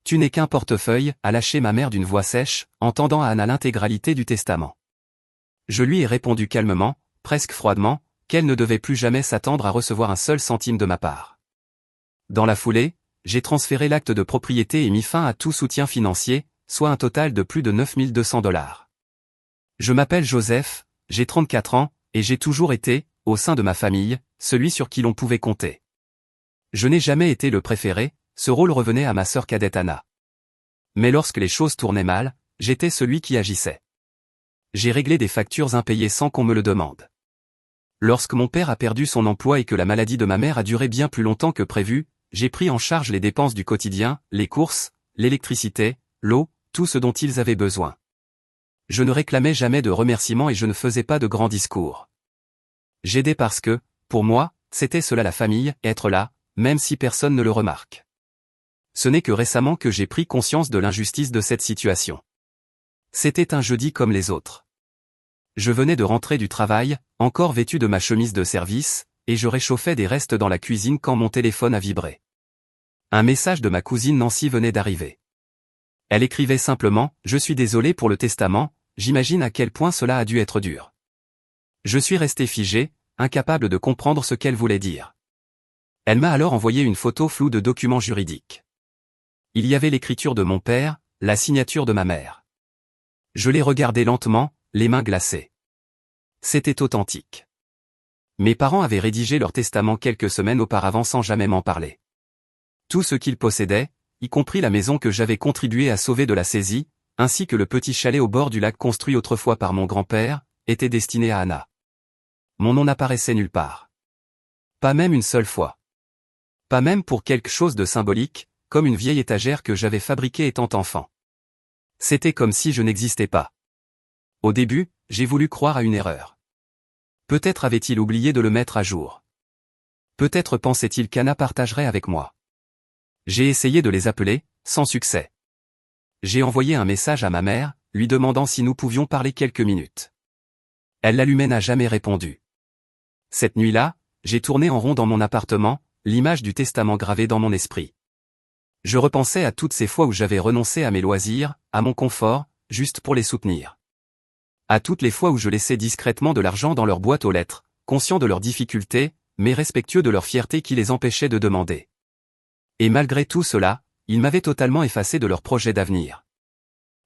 Tu n'es qu'un portefeuille, a lâché ma mère d'une voix sèche, en tendant à Anna l'intégralité du testament. Je lui ai répondu calmement, presque froidement, qu'elle ne devait plus jamais s'attendre à recevoir un seul centime de ma part. Dans la foulée, j'ai transféré l'acte de propriété et mis fin à tout soutien financier, soit un total de plus de 9 200 $. Je m'appelle Joseph, j'ai 34 ans, et j'ai toujours été, au sein de ma famille, celui sur qui l'on pouvait compter. Je n'ai jamais été le préféré, ce rôle revenait à ma sœur cadette Anna. Mais lorsque les choses tournaient mal, j'étais celui qui agissait. J'ai réglé des factures impayées sans qu'on me le demande. Lorsque mon père a perdu son emploi et que la maladie de ma mère a duré bien plus longtemps que prévu, j'ai pris en charge les dépenses du quotidien, les courses, l'électricité, l'eau, tout ce dont ils avaient besoin. Je ne réclamais jamais de remerciements et je ne faisais pas de grands discours. J'aidais parce que, pour moi, c'était cela la famille, être là, même si personne ne le remarque. Ce n'est que récemment que j'ai pris conscience de l'injustice de cette situation. C'était un jeudi comme les autres. Je venais de rentrer du travail, encore vêtu de ma chemise de service, et je réchauffais des restes dans la cuisine quand mon téléphone a vibré. Un message de ma cousine Nancy venait d'arriver. Elle écrivait simplement « Je suis désolé pour le testament, j'imagine à quel point cela a dû être dur. » Je suis resté figé, incapable de comprendre ce qu'elle voulait dire. Elle m'a alors envoyé une photo floue de documents juridiques. Il y avait l'écriture de mon père, la signature de ma mère. Je les regardais lentement, les mains glacées. C'était authentique. Mes parents avaient rédigé leur testament quelques semaines auparavant sans jamais m'en parler. Tout ce qu'ils possédaient, y compris la maison que j'avais contribué à sauver de la saisie, ainsi que le petit chalet au bord du lac construit autrefois par mon grand-père, était destiné à Anna. Mon nom n'apparaissait nulle part. Pas même une seule fois. Pas même pour quelque chose de symbolique, comme une vieille étagère que j'avais fabriquée étant enfant. C'était comme si je n'existais pas. Au début, j'ai voulu croire à une erreur. Peut-être avait-il oublié de le mettre à jour. Peut-être pensait-il qu'Anna partagerait avec moi. J'ai essayé de les appeler, sans succès. J'ai envoyé un message à ma mère, lui demandant si nous pouvions parler quelques minutes. Elle l'allumait n'a jamais répondu. Cette nuit-là, j'ai tourné en rond dans mon appartement, l'image du testament gravée dans mon esprit. Je repensais à toutes ces fois où j'avais renoncé à mes loisirs, à mon confort, juste pour les soutenir. À toutes les fois où je laissais discrètement de l'argent dans leur boîte aux lettres, conscient de leurs difficultés, mais respectueux de leur fierté qui les empêchait de demander. Et malgré tout cela, ils m'avaient totalement effacé de leur projet d'avenir.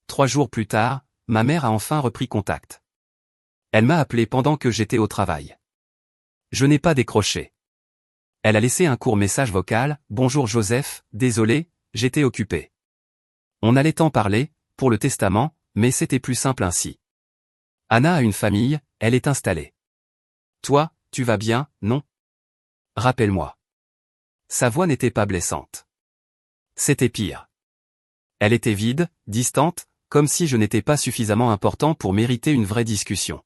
3 jours plus tard, ma mère a enfin repris contact. Elle m'a appelé pendant que j'étais au travail. Je n'ai pas décroché. Elle a laissé un court message vocal, « Bonjour Joseph, désolé, j'étais occupé. » On allait en parler, pour le testament, mais c'était plus simple ainsi. Anna a une famille, elle est installée. Toi, tu vas bien, non? Rappelle-moi. Sa voix n'était pas blessante. C'était pire. Elle était vide, distante, comme si je n'étais pas suffisamment important pour mériter une vraie discussion.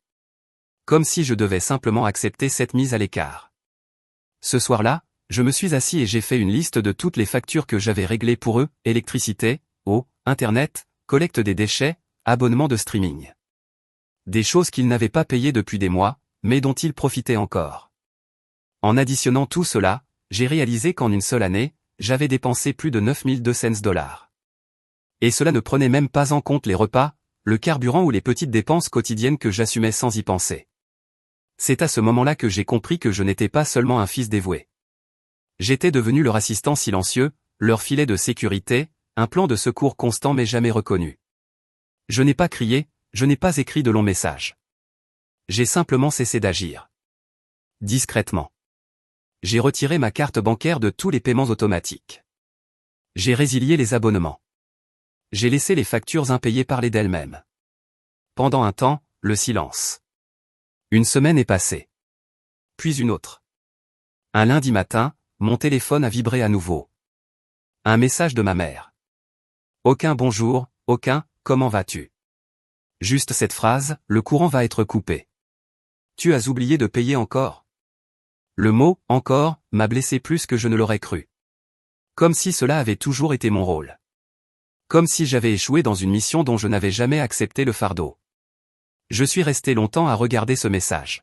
Comme si je devais simplement accepter cette mise à l'écart. Ce soir-là, je me suis assis et j'ai fait une liste de toutes les factures que j'avais réglées pour eux, électricité, eau, internet, collecte des déchets, abonnement de streaming. Des choses qu'ils n'avaient pas payées depuis des mois, mais dont ils profitaient encore. En additionnant tout cela, j'ai réalisé qu'en une seule année, j'avais dépensé plus de 9 200 $. Et cela ne prenait même pas en compte les repas, le carburant ou les petites dépenses quotidiennes que j'assumais sans y penser. C'est à ce moment-là que j'ai compris que je n'étais pas seulement un fils dévoué. J'étais devenu leur assistant silencieux, leur filet de sécurité, un plan de secours constant mais jamais reconnu. Je n'ai pas crié, je n'ai pas écrit de longs messages. J'ai simplement cessé d'agir. Discrètement. J'ai retiré ma carte bancaire de tous les paiements automatiques. J'ai résilié les abonnements. J'ai laissé les factures impayées parler d'elles-mêmes. Pendant un temps, le silence. Une semaine est passée. Puis une autre. Un lundi matin, mon téléphone a vibré à nouveau. Un message de ma mère. Aucun bonjour, aucun, comment vas-tu? Juste cette phrase, le courant va être coupé. Tu as oublié de payer encore? Le mot « encore » m'a blessé plus que je ne l'aurais cru. Comme si cela avait toujours été mon rôle. Comme si j'avais échoué dans une mission dont je n'avais jamais accepté le fardeau. Je suis resté longtemps à regarder ce message.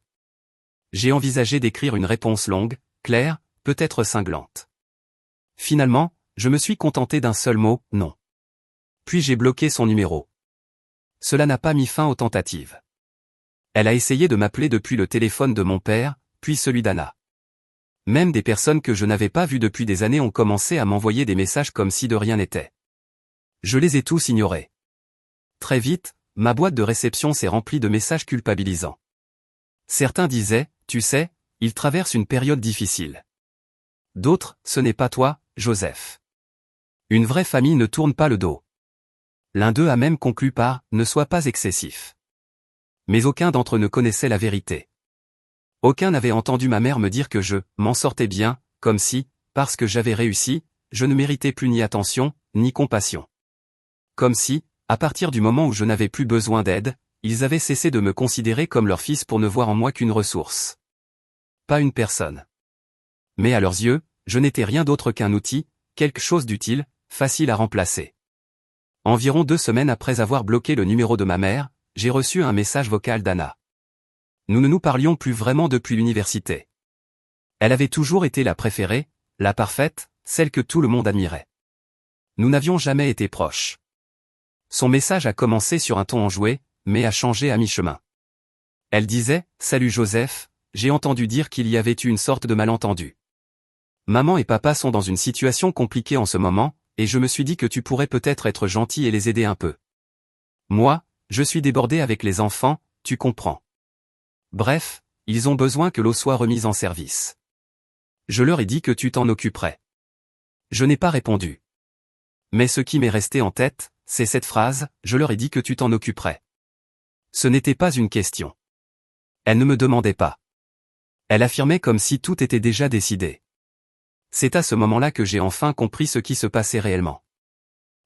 J'ai envisagé d'écrire une réponse longue, claire, peut-être cinglante. Finalement, je me suis contenté d'un seul mot, non. Puis j'ai bloqué son numéro. Cela n'a pas mis fin aux tentatives. Elle a essayé de m'appeler depuis le téléphone de mon père, puis celui d'Anna. Même des personnes que je n'avais pas vues depuis des années ont commencé à m'envoyer des messages comme si de rien n'était. Je les ai tous ignorés. Très vite, ma boîte de réception s'est remplie de messages culpabilisants. Certains disaient, tu sais, il traverse une période difficile. D'autres, ce n'est pas toi, Joseph. Une vraie famille ne tourne pas le dos. L'un d'eux a même conclu par, ne sois pas excessif. Mais aucun d'entre eux ne connaissait la vérité. Aucun n'avait entendu ma mère me dire que je m'en sortais bien, comme si, parce que j'avais réussi, je ne méritais plus ni attention, ni compassion. Comme si, à partir du moment où je n'avais plus besoin d'aide, ils avaient cessé de me considérer comme leur fils pour ne voir en moi qu'une ressource. Pas une personne. Mais à leurs yeux, je n'étais rien d'autre qu'un outil, quelque chose d'utile, facile à remplacer. Environ 2 semaines après avoir bloqué le numéro de ma mère, j'ai reçu un message vocal d'Anna. Nous ne nous parlions plus vraiment depuis l'université. Elle avait toujours été la préférée, la parfaite, celle que tout le monde admirait. Nous n'avions jamais été proches. Son message a commencé sur un ton enjoué, mais a changé à mi-chemin. Elle disait, « Salut Joseph, j'ai entendu dire qu'il y avait eu une sorte de malentendu. Maman et papa sont dans une situation compliquée en ce moment, et je me suis dit que tu pourrais peut-être être gentil et les aider un peu. Moi, je suis débordé avec les enfants, tu comprends. Bref, ils ont besoin que l'eau soit remise en service. Je leur ai dit que tu t'en occuperais. » Je n'ai pas répondu. Mais ce qui m'est resté en tête, c'est cette phrase, je leur ai dit que tu t'en occuperais. Ce n'était pas une question. Elle ne me demandait pas. Elle affirmait comme si tout était déjà décidé. C'est à ce moment-là que j'ai enfin compris ce qui se passait réellement.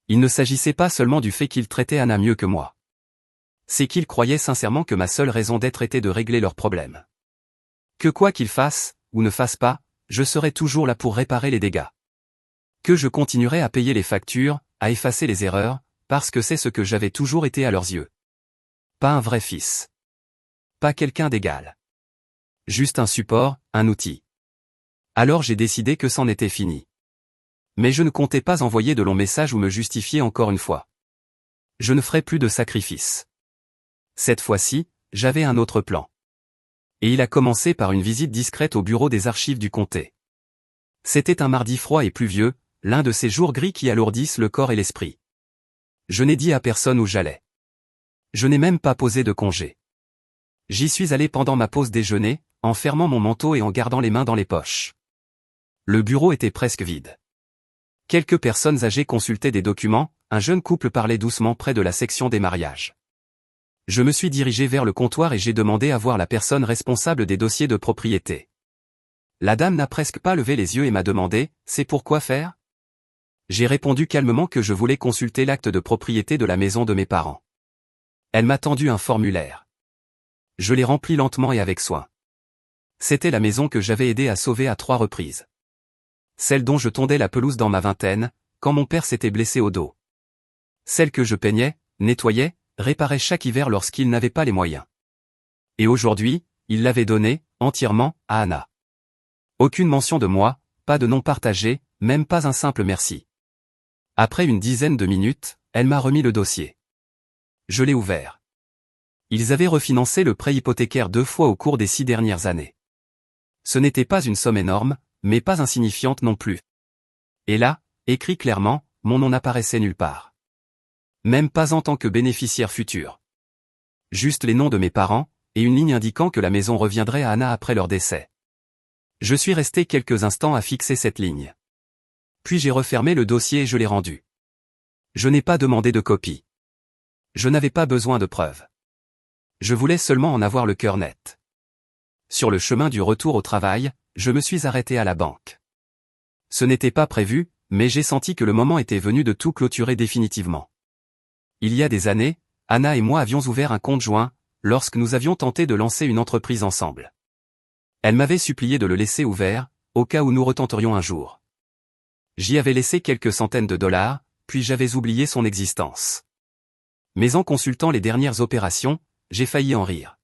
Il ne s'agissait pas seulement du fait qu'ils traitaient Anna mieux que moi. C'est qu'ils croyaient sincèrement que ma seule raison d'être était de régler leurs problèmes. Que quoi qu'ils fassent, ou ne fassent pas, je serai toujours là pour réparer les dégâts. Que je continuerai à payer les factures, à effacer les erreurs, parce que c'est ce que j'avais toujours été à leurs yeux. Pas un vrai fils. Pas quelqu'un d'égal. Juste un support, un outil. Alors j'ai décidé que c'en était fini. Mais je ne comptais pas envoyer de longs messages ou me justifier encore une fois. Je ne ferai plus de sacrifices. Cette fois-ci, j'avais un autre plan. Et il a commencé par une visite discrète au bureau des archives du comté. C'était un mardi froid et pluvieux, l'un de ces jours gris qui alourdissent le corps et l'esprit. Je n'ai dit à personne où j'allais. Je n'ai même pas posé de congé. J'y suis allé pendant ma pause déjeuner, en fermant mon manteau et en gardant les mains dans les poches. Le bureau était presque vide. Quelques personnes âgées consultaient des documents, un jeune couple parlait doucement près de la section des mariages. Je me suis dirigé vers le comptoir et j'ai demandé à voir la personne responsable des dossiers de propriété. La dame n'a presque pas levé les yeux et m'a demandé, « C'est pour quoi faire ?» J'ai répondu calmement que je voulais consulter l'acte de propriété de la maison de mes parents. Elle m'a tendu un formulaire. Je l'ai rempli lentement et avec soin. C'était la maison que j'avais aidé à sauver à 3 reprises. Celle dont je tondais la pelouse dans ma vingtaine, quand mon père s'était blessé au dos. Celle que je peignais, nettoyais, réparais chaque hiver lorsqu'il n'avait pas les moyens. Et aujourd'hui, il l'avait donnée, entièrement, à Anna. Aucune mention de moi, pas de nom partagé, même pas un simple merci. Après une dizaine de minutes, elle m'a remis le dossier. Je l'ai ouvert. Ils avaient refinancé le prêt hypothécaire 2 fois au cours des 6 dernières années. Ce n'était pas une somme énorme, mais pas insignifiante non plus. Et là, écrit clairement, mon nom n'apparaissait nulle part. Même pas en tant que bénéficiaire futur. Juste les noms de mes parents, et une ligne indiquant que la maison reviendrait à Anna après leur décès. Je suis resté quelques instants à fixer cette ligne. Puis j'ai refermé le dossier et je l'ai rendu. Je n'ai pas demandé de copie. Je n'avais pas besoin de preuves. Je voulais seulement en avoir le cœur net. Sur le chemin du retour au travail, je me suis arrêté à la banque. Ce n'était pas prévu, mais j'ai senti que le moment était venu de tout clôturer définitivement. Il y a des années, Anna et moi avions ouvert un compte joint, lorsque nous avions tenté de lancer une entreprise ensemble. Elle m'avait supplié de le laisser ouvert, au cas où nous retenterions un jour. J'y avais laissé quelques centaines de dollars, puis j'avais oublié son existence. Mais en consultant les dernières opérations, j'ai failli en rire.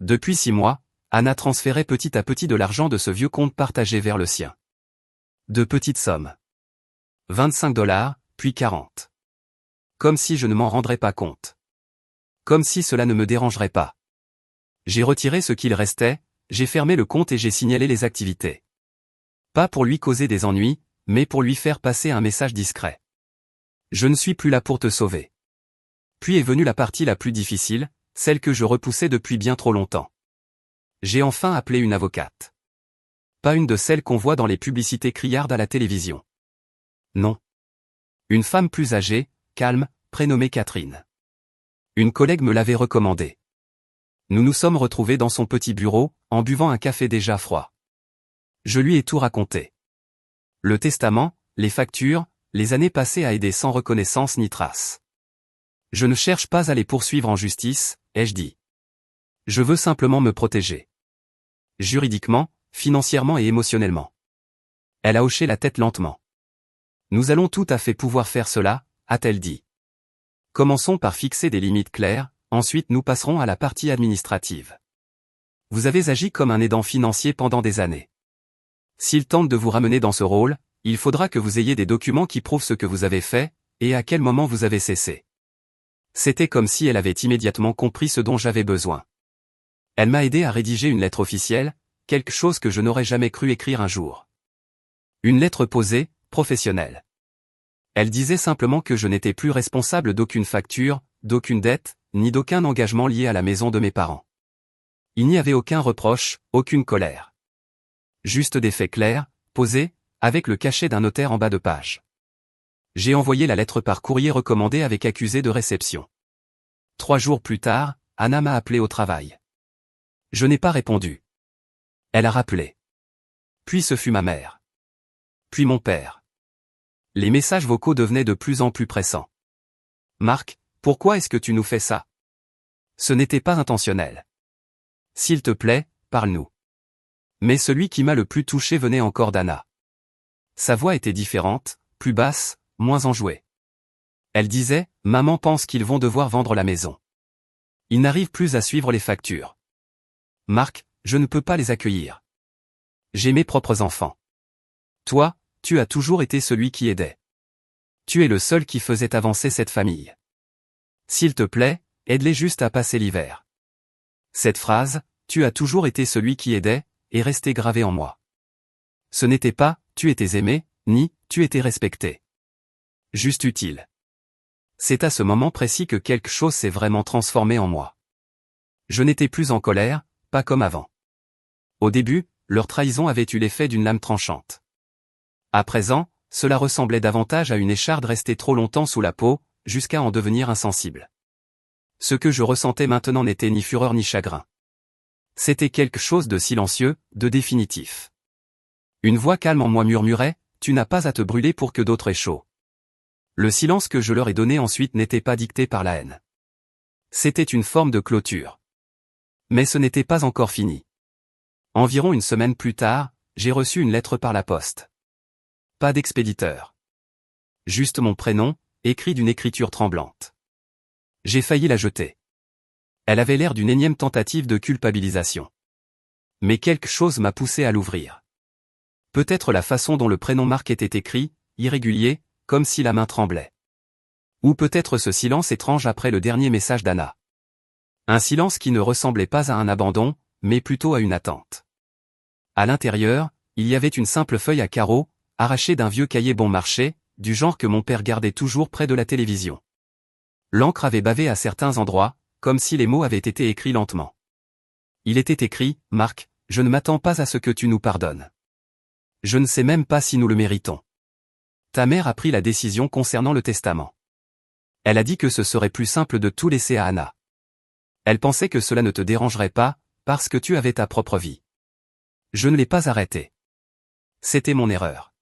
Depuis 6 mois, Anna transférait petit à petit de l'argent de ce vieux compte partagé vers le sien. De petites sommes. 25 $, puis 40. Comme si je ne m'en rendrais pas compte. Comme si cela ne me dérangerait pas. J'ai retiré ce qu'il restait, j'ai fermé le compte et j'ai signalé les activités. Pas pour lui causer des ennuis, mais pour lui faire passer un message discret. Je ne suis plus là pour te sauver. Puis est venue la partie la plus difficile, celle que je repoussais depuis bien trop longtemps. J'ai enfin appelé une avocate. Pas une de celles qu'on voit dans les publicités criardes à la télévision. Non. Une femme plus âgée, calme, prénommée Catherine. Une collègue me l'avait recommandée. Nous nous sommes retrouvés dans son petit bureau, en buvant un café déjà froid. Je lui ai tout raconté. Le testament, les factures, les années passées à aider sans reconnaissance ni trace. Je ne cherche pas à les poursuivre en justice, ai-je dit. Je veux simplement me protéger. Juridiquement, financièrement et émotionnellement. Elle a hoché la tête lentement. Nous allons tout à fait pouvoir faire cela, a-t-elle dit. Commençons par fixer des limites claires, ensuite nous passerons à la partie administrative. Vous avez agi comme un aidant financier pendant des années. S'il tente de vous ramener dans ce rôle, il faudra que vous ayez des documents qui prouvent ce que vous avez fait, et à quel moment vous avez cessé. C'était comme si elle avait immédiatement compris ce dont j'avais besoin. Elle m'a aidé à rédiger une lettre officielle, quelque chose que je n'aurais jamais cru écrire un jour. Une lettre posée, professionnelle. Elle disait simplement que je n'étais plus responsable d'aucune facture, d'aucune dette, ni d'aucun engagement lié à la maison de mes parents. Il n'y avait aucun reproche, aucune colère. Juste des faits clairs, posés, avec le cachet d'un notaire en bas de page. J'ai envoyé la lettre par courrier recommandé avec accusé de réception. 3 jours plus tard, Anna m'a appelé au travail. Je n'ai pas répondu. Elle a rappelé. Puis ce fut ma mère. Puis mon père. Les messages vocaux devenaient de plus en plus pressants. Marc, pourquoi est-ce que tu nous fais ça? Ce n'était pas intentionnel. S'il te plaît, parle-nous. Mais celui qui m'a le plus touché venait encore d'Anna. Sa voix était différente, plus basse, moins enjouée. Elle disait, « Maman pense qu'ils vont devoir vendre la maison. Ils n'arrivent plus à suivre les factures. Marc, je ne peux pas les accueillir. J'ai mes propres enfants. Toi, tu as toujours été celui qui aidait. Tu es le seul qui faisait avancer cette famille. S'il te plaît, aide-les juste à passer l'hiver. » Cette phrase, « Tu as toujours été celui qui aidait », est restée gravée en moi. Ce n'était pas « tu étais aimé », ni « tu étais respecté ». Juste utile. C'est à ce moment précis que quelque chose s'est vraiment transformé en moi. Je n'étais plus en colère, pas comme avant. Au début, leur trahison avait eu l'effet d'une lame tranchante. À présent, cela ressemblait davantage à une écharde restée trop longtemps sous la peau, jusqu'à en devenir insensible. Ce que je ressentais maintenant n'était ni fureur ni chagrin. C'était quelque chose de silencieux, de définitif. Une voix calme en moi murmurait, « Tu n'as pas à te brûler pour que d'autres aient chaud. » Le silence que je leur ai donné ensuite n'était pas dicté par la haine. C'était une forme de clôture. Mais ce n'était pas encore fini. Environ une semaine plus tard, j'ai reçu une lettre par la poste. Pas d'expéditeur. Juste mon prénom, écrit d'une écriture tremblante. J'ai failli la jeter. Elle avait l'air d'une énième tentative de culpabilisation. Mais quelque chose m'a poussé à l'ouvrir. Peut-être la façon dont le prénom Marc était écrit, irrégulier, comme si la main tremblait. Ou peut-être ce silence étrange après le dernier message d'Anna. Un silence qui ne ressemblait pas à un abandon, mais plutôt à une attente. À l'intérieur, il y avait une simple feuille à carreaux, arrachée d'un vieux cahier bon marché, du genre que mon père gardait toujours près de la télévision. L'encre avait bavé à certains endroits, comme si les mots avaient été écrits lentement. Il était écrit, « Marc, je ne m'attends pas à ce que tu nous pardonnes. Je ne sais même pas si nous le méritons. Ta mère a pris la décision concernant le testament. Elle a dit que ce serait plus simple de tout laisser à Anna. Elle pensait que cela ne te dérangerait pas, parce que tu avais ta propre vie. Je ne l'ai pas arrêté. C'était mon erreur.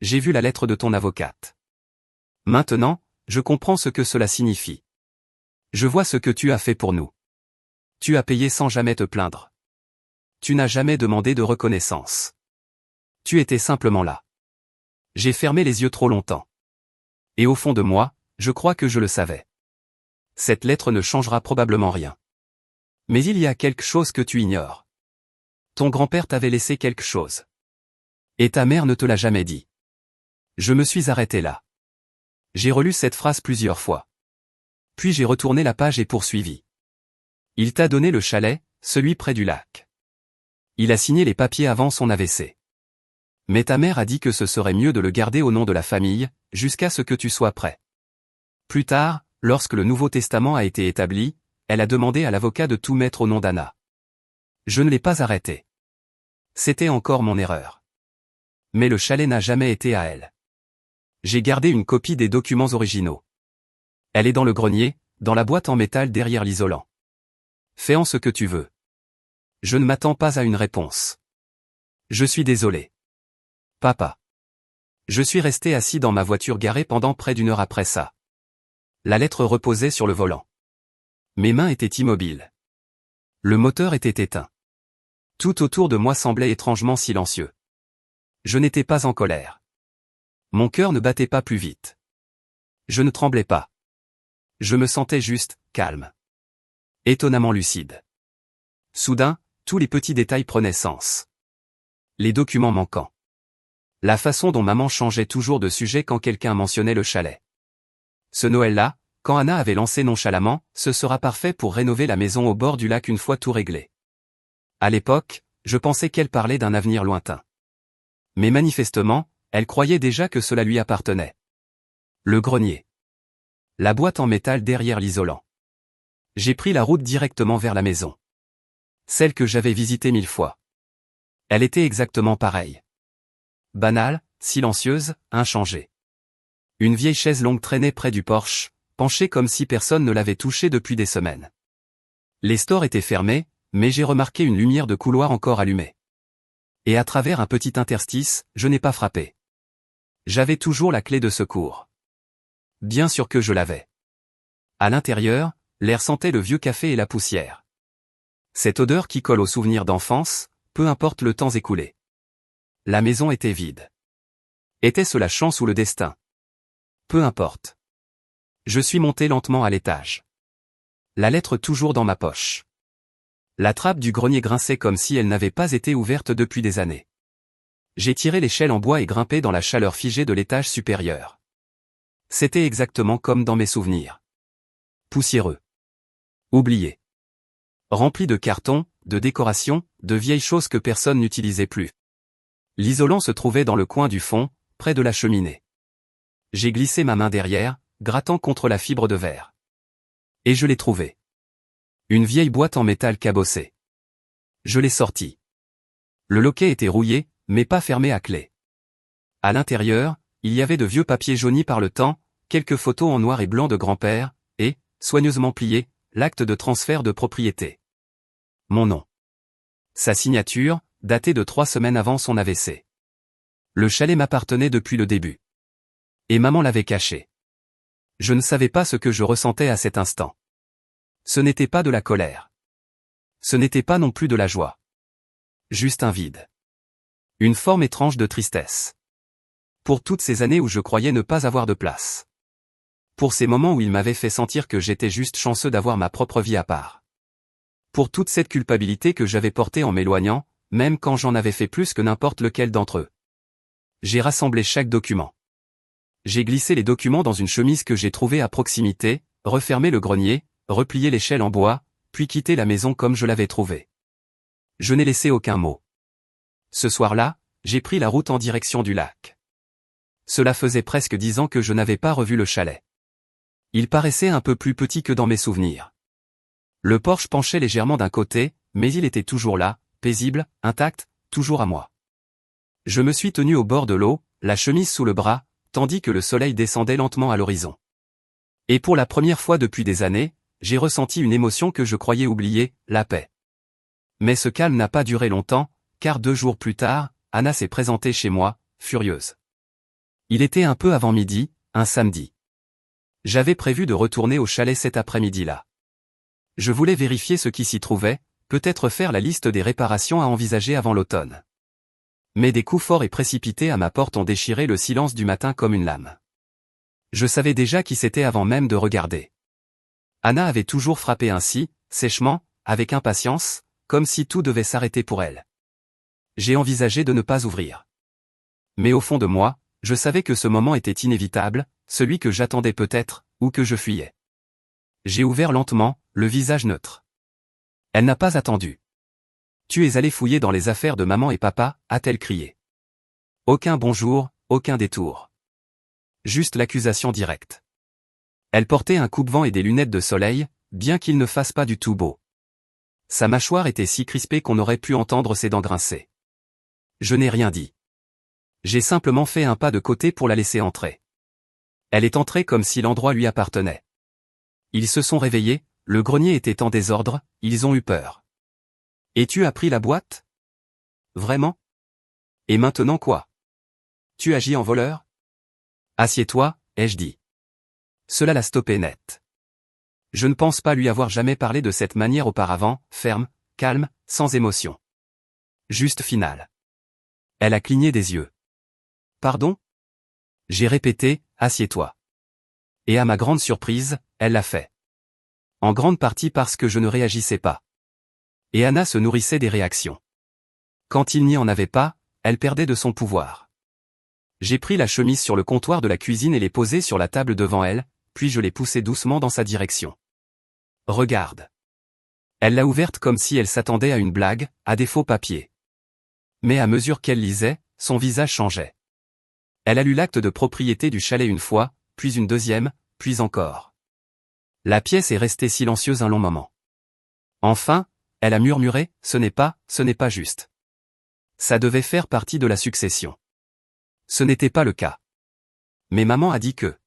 J'ai vu la lettre de ton avocate. Maintenant, je comprends ce que cela signifie. Je vois ce que tu as fait pour nous. Tu as payé sans jamais te plaindre. Tu n'as jamais demandé de reconnaissance. Tu étais simplement là. J'ai fermé les yeux trop longtemps. Et au fond de moi, je crois que je le savais. Cette lettre ne changera probablement rien. Mais il y a quelque chose que tu ignores. Ton grand-père t'avait laissé quelque chose. Et ta mère ne te l'a jamais dit. Je me suis arrêté là. J'ai relu cette phrase plusieurs fois. Puis j'ai retourné la page et poursuivi. Il t'a donné le chalet, celui près du lac. Il a signé les papiers avant son AVC. Mais ta mère a dit que ce serait mieux de le garder au nom de la famille, jusqu'à ce que tu sois prêt. Plus tard, lorsque le Nouveau Testament a été établi, elle a demandé à l'avocat de tout mettre au nom d'Anna. Je ne l'ai pas arrêté. C'était encore mon erreur. Mais le chalet n'a jamais été à elle. J'ai gardé une copie des documents originaux. Elle est dans le grenier, dans la boîte en métal derrière l'isolant. Fais-en ce que tu veux. Je ne m'attends pas à une réponse. Je suis désolé. Papa. Je suis resté assis dans ma voiture garée pendant près d'une heure après ça. La lettre reposait sur le volant. Mes mains étaient immobiles. Le moteur était éteint. Tout autour de moi semblait étrangement silencieux. Je n'étais pas en colère. Mon cœur ne battait pas plus vite. Je ne tremblais pas. Je me sentais juste, calme. Étonnamment lucide. Soudain, tous les petits détails prenaient sens. Les documents manquants. La façon dont maman changeait toujours de sujet quand quelqu'un mentionnait le chalet. Ce Noël-là, quand Anna avait lancé nonchalamment, ce sera parfait pour rénover la maison au bord du lac une fois tout réglé. À l'époque, je pensais qu'elle parlait d'un avenir lointain. Mais manifestement, elle croyait déjà que cela lui appartenait. Le grenier. La boîte en métal derrière l'isolant. J'ai pris la route directement vers la maison. Celle que j'avais visitée 1000 fois. Elle était exactement pareille. Banale, silencieuse, inchangée. Une vieille chaise longue traînait près du porche, penchée comme si personne ne l'avait touchée depuis des semaines. Les stores étaient fermés, mais j'ai remarqué une lumière de couloir encore allumée. Et à travers un petit interstice, je n'ai pas frappé. J'avais toujours la clé de secours. Bien sûr que je l'avais. À l'intérieur, l'air sentait le vieux café et la poussière. Cette odeur qui colle aux souvenirs d'enfance, peu importe le temps écoulé. La maison était vide. Était-ce la chance ou le destin? Peu importe. Je suis monté lentement à l'étage. La lettre toujours dans ma poche. La trappe du grenier grinçait comme si elle n'avait pas été ouverte depuis des années. J'ai tiré l'échelle en bois et grimpé dans la chaleur figée de l'étage supérieur. C'était exactement comme dans mes souvenirs. Poussiéreux. Oublié. Rempli de cartons, de décorations, de vieilles choses que personne n'utilisait plus. L'isolant se trouvait dans le coin du fond, près de la cheminée. J'ai glissé ma main derrière, grattant contre la fibre de verre. Et je l'ai trouvé. Une vieille boîte en métal cabossée. Je l'ai sortie. Le loquet était rouillé, mais pas fermé à clé. À l'intérieur, il y avait de vieux papiers jaunis par le temps, quelques photos en noir et blanc de grand-père, et, soigneusement plié, l'acte de transfert de propriété. Mon nom. Sa signature, datée de 3 semaines avant son AVC. Le chalet m'appartenait depuis le début. Et maman l'avait caché. Je ne savais pas ce que je ressentais à cet instant. Ce n'était pas de la colère. Ce n'était pas non plus de la joie. Juste un vide. Une forme étrange de tristesse. Pour toutes ces années où je croyais ne pas avoir de place. Pour ces moments où il m'avait fait sentir que j'étais juste chanceux d'avoir ma propre vie à part. Pour toute cette culpabilité que j'avais portée en m'éloignant, même quand j'en avais fait plus que n'importe lequel d'entre eux. J'ai rassemblé chaque document. J'ai glissé les documents dans une chemise que j'ai trouvée à proximité, refermé le grenier, replié l'échelle en bois, puis quitté la maison comme je l'avais trouvée. Je n'ai laissé aucun mot. Ce soir-là, j'ai pris la route en direction du lac. Cela faisait presque 10 ans que je n'avais pas revu le chalet. Il paraissait un peu plus petit que dans mes souvenirs. Le porche penchait légèrement d'un côté, mais il était toujours là, paisible, intact, toujours à moi. Je me suis tenu au bord de l'eau, la chemise sous le bras, tandis que le soleil descendait lentement à l'horizon. Et pour la première fois depuis des années, j'ai ressenti une émotion que je croyais oublier, la paix. Mais ce calme n'a pas duré longtemps, car 2 jours plus tard, Anna s'est présentée chez moi, furieuse. Il était un peu avant midi, un samedi. J'avais prévu de retourner au chalet cet après-midi-là. Je voulais vérifier ce qui s'y trouvait, peut-être faire la liste des réparations à envisager avant l'automne. Mais des coups forts et précipités à ma porte ont déchiré le silence du matin comme une lame. Je savais déjà qui c'était avant même de regarder. Anna avait toujours frappé ainsi, sèchement, avec impatience, comme si tout devait s'arrêter pour elle. J'ai envisagé de ne pas ouvrir. Mais au fond de moi, je savais que ce moment était inévitable, celui que j'attendais peut-être, ou que je fuyais. J'ai ouvert lentement, le visage neutre. Elle n'a pas attendu. Tu es allé fouiller dans les affaires de maman et papa, a-t-elle crié. Aucun bonjour, aucun détour. Juste l'accusation directe. Elle portait un coupe-vent et des lunettes de soleil, bien qu'il ne fasse pas du tout beau. Sa mâchoire était si crispée qu'on aurait pu entendre ses dents grincer. Je n'ai rien dit. J'ai simplement fait un pas de côté pour la laisser entrer. Elle est entrée comme si l'endroit lui appartenait. Ils se sont réveillés, le grenier était en désordre, ils ont eu peur. Et tu as pris la boîte? Vraiment? Et maintenant quoi? Tu agis en voleur? Assieds-toi, ai-je dit. Cela l'a stoppé net. Je ne pense pas lui avoir jamais parlé de cette manière auparavant, ferme, calme, sans émotion. Juste finale. Elle a cligné des yeux. Pardon? J'ai répété, assieds-toi. Et à ma grande surprise, elle l'a fait. En grande partie parce que je ne réagissais pas. Et Anna se nourrissait des réactions. Quand il n'y en avait pas, elle perdait de son pouvoir. J'ai pris la chemise sur le comptoir de la cuisine et l'ai posée sur la table devant elle, puis je l'ai poussée doucement dans sa direction. Regarde. Elle l'a ouverte comme si elle s'attendait à une blague, à des faux papiers. Mais à mesure qu'elle lisait, son visage changeait. Elle a lu l'acte de propriété du chalet une fois, puis une deuxième, puis encore. La pièce est restée silencieuse un long moment. Enfin, elle a murmuré, ce n'est pas juste. Ça devait faire partie de la succession. Ce n'était pas le cas. Mais maman a dit que.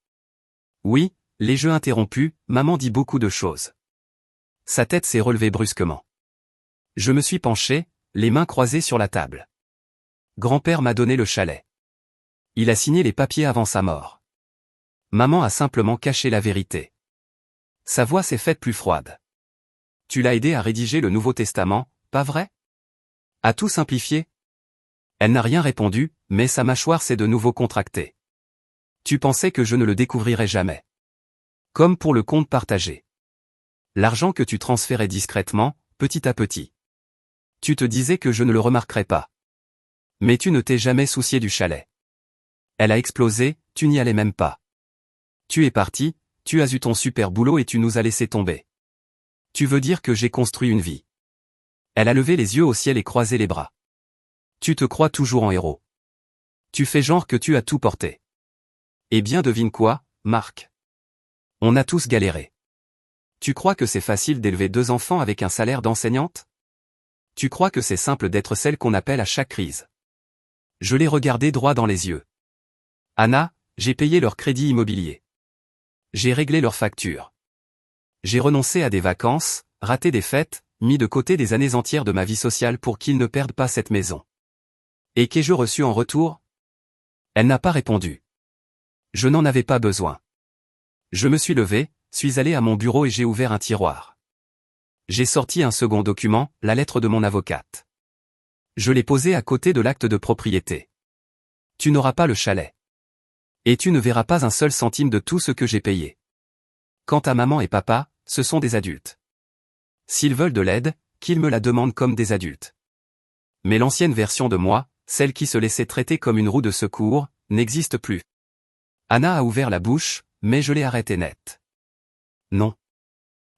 Oui, les jeux interrompus, maman dit beaucoup de choses. Sa tête s'est relevée brusquement. Je me suis penché, les mains croisées sur la table. Grand-père m'a donné le chalet. Il a signé les papiers avant sa mort. Maman a simplement caché la vérité. Sa voix s'est faite plus froide. Tu l'as aidé à rédiger le Nouveau Testament, pas vrai? À tout simplifier? Elle n'a rien répondu, mais sa mâchoire s'est de nouveau contractée. Tu pensais que je ne le découvrirais jamais. Comme pour le compte partagé. L'argent que tu transférais discrètement, petit à petit. Tu te disais que je ne le remarquerais pas. Mais tu ne t'es jamais soucié du chalet. Elle a explosé, tu n'y allais même pas. Tu es parti, tu as eu ton super boulot et tu nous as laissé tomber. Tu veux dire que j'ai construit une vie. Elle a levé les yeux au ciel et croisé les bras. Tu te crois toujours en héros. Tu fais genre que tu as tout porté. Eh bien devine quoi, Marc. On a tous galéré. Tu crois que c'est facile d'élever 2 enfants avec un salaire d'enseignante? Tu crois que c'est simple d'être celle qu'on appelle à chaque crise? Je l'ai regardé droit dans les yeux. Anna, j'ai payé leur crédit immobilier. J'ai réglé leurs factures. J'ai renoncé à des vacances, raté des fêtes, mis de côté des années entières de ma vie sociale pour qu'ils ne perdent pas cette maison. Et qu'ai-je reçu en retour? Elle n'a pas répondu. Je n'en avais pas besoin. Je me suis levé, suis allé à mon bureau et j'ai ouvert un tiroir. J'ai sorti un second document, la lettre de mon avocate. Je l'ai posée à côté de l'acte de propriété. Tu n'auras pas le chalet. Et tu ne verras pas un seul centime de tout ce que j'ai payé. Quant à maman et papa, ce sont des adultes. S'ils veulent de l'aide, qu'ils me la demandent comme des adultes. Mais l'ancienne version de moi, celle qui se laissait traiter comme une roue de secours, n'existe plus. Anna a ouvert la bouche, mais je l'ai arrêtée net. Non.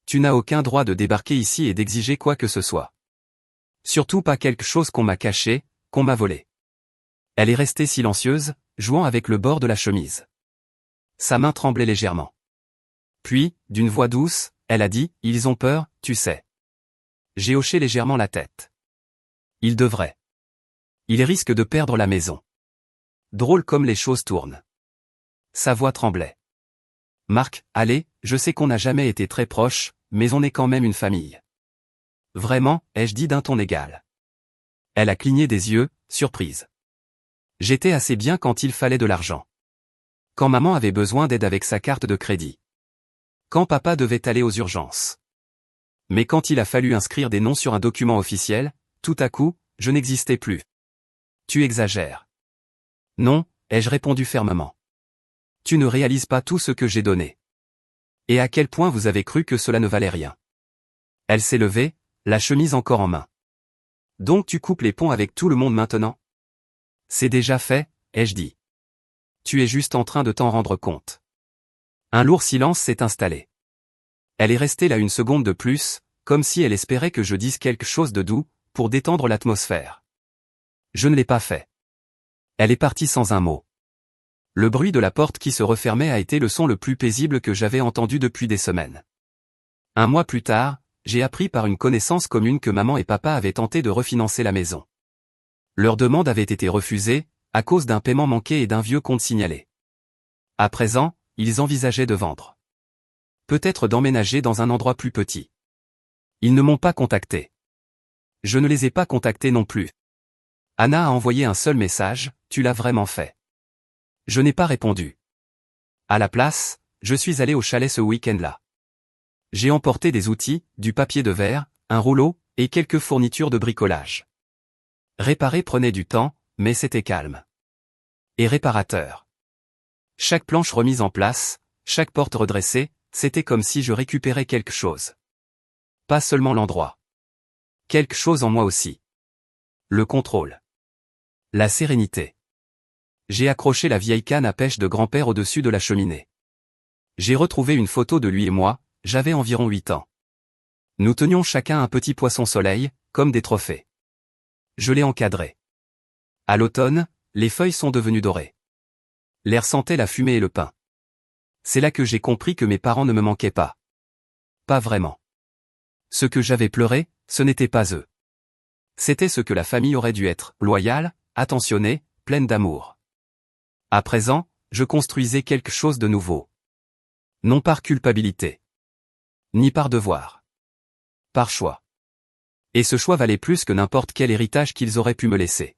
Tu n'as aucun droit de débarquer ici et d'exiger quoi que ce soit. Surtout pas quelque chose qu'on m'a caché, qu'on m'a volé. Elle est restée silencieuse, jouant avec le bord de la chemise. Sa main tremblait légèrement. Puis, d'une voix douce, elle a dit, « Ils ont peur, tu sais. » J'ai hoché légèrement la tête. Ils devraient. Ils risquent de perdre la maison. Drôle comme les choses tournent. Sa voix tremblait. Marc, allez, je sais qu'on n'a jamais été très proches, mais on est quand même une famille. Vraiment, ai-je dit d'un ton égal. Elle a cligné des yeux, surprise. J'étais assez bien quand il fallait de l'argent. Quand maman avait besoin d'aide avec sa carte de crédit. Quand papa devait aller aux urgences. Mais quand il a fallu inscrire des noms sur un document officiel, tout à coup, je n'existais plus. Tu exagères. Non, ai-je répondu fermement. Tu ne réalises pas tout ce que j'ai donné. Et à quel point vous avez cru que cela ne valait rien. Elle s'est levée, la chemise encore en main. Donc tu coupes les ponts avec tout le monde maintenant? C'est déjà fait, ai-je dit. Tu es juste en train de t'en rendre compte. Un lourd silence s'est installé. Elle est restée là une seconde de plus, comme si elle espérait que je dise quelque chose de doux, pour détendre l'atmosphère. Je ne l'ai pas fait. Elle est partie sans un mot. Le bruit de la porte qui se refermait a été le son le plus paisible que j'avais entendu depuis des semaines. Un mois plus tard, j'ai appris par une connaissance commune que maman et papa avaient tenté de refinancer la maison. Leur demande avait été refusée, à cause d'un paiement manqué et d'un vieux compte signalé. À présent, ils envisageaient de vendre. Peut-être d'emménager dans un endroit plus petit. Ils ne m'ont pas contacté. Je ne les ai pas contactés non plus. Anna a envoyé un seul message, « Tu l'as vraiment fait ?» Je n'ai pas répondu. À la place, je suis allé au chalet ce week-end-là. J'ai emporté des outils, du papier de verre, un rouleau, et quelques fournitures de bricolage. Réparer prenait du temps, mais c'était calme. Et réparateur. Chaque planche remise en place, chaque porte redressée, c'était comme si je récupérais quelque chose. Pas seulement l'endroit. Quelque chose en moi aussi. Le contrôle. La sérénité. J'ai accroché la vieille canne à pêche de grand-père au-dessus de la cheminée. J'ai retrouvé une photo de lui et moi, j'avais environ 8 ans. Nous tenions chacun un petit poisson-soleil, comme des trophées. Je l'ai encadré. À l'automne, les feuilles sont devenues dorées. L'air sentait la fumée et le pain. C'est là que j'ai compris que mes parents ne me manquaient pas. Pas vraiment. Ce que j'avais pleuré, ce n'était pas eux. C'était ce que la famille aurait dû être, loyale, attentionnée, pleine d'amour. À présent, je construisais quelque chose de nouveau. Non par culpabilité. Ni par devoir. Par choix. Et ce choix valait plus que n'importe quel héritage qu'ils auraient pu me laisser.